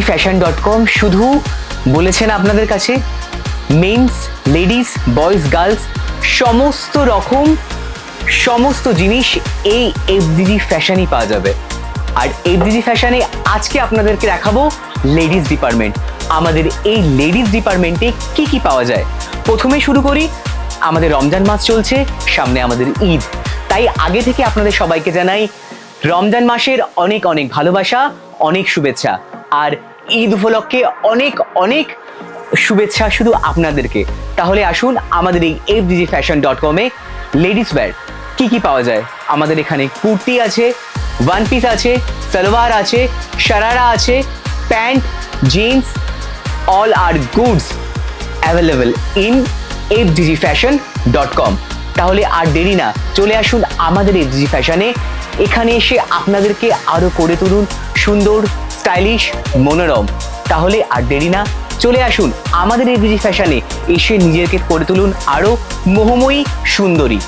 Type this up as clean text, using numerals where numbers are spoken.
fbgfashion.com শুধু বলেছেন আপনাদের কাছে মেন্স, লেডিস, বয়েজ, গার্লস সমস্ত রকম সমস্ত জিনিস এই এফডিজি ফ্যাশনই পাওয়া যাবে। আর এফডিজি ফ্যাশনে আজকে আপনাদেরকে দেখাবো লেডিস ডিপার্টমেন্ট। আমাদের এই লেডিস ডিপার্টমেন্টে কি কি পাওয়া যায়। প্রথমে শুরু করি, আমাদের রমজান মাস চলছে, সামনে আমাদের ঈদ, তাই আগে থেকে আপনাদের সবাইকে জানাই রমজান মাসের অনেক অনেক ভালোবাসা, অনেক শুভেচ্ছা। আর ঈদ উপলক্ষে অনেক অনেক শুভেচ্ছা শুধু আপনাদেরকে। তাহলে আসুন আমাদের এই fbgfashion.com-এ লেডিস ওয়্যার কি কি পাওয়া যায়। আমাদের এখানে কুর্তি আছে, ওয়ান পিস আছে, সালোয়ার আছে, শারারা আছে, pant, jeans, all are goods available in fbgfashion.com। তাহলে আর দেরি না, চলে আসুন আমাদের এফডিজি ফ্যাশনে। এখানে এসে আপনাদেরকে আরো করে তুলুন সুন্দর, স্টাইলিশ, মনোরম। তাহলে আর দেরি না, চলে আসুন আমাদের এফডিজি ফ্যাশনে, এসে নিজেকে করে তুলুন আরো মোহময়ী, সুন্দরী।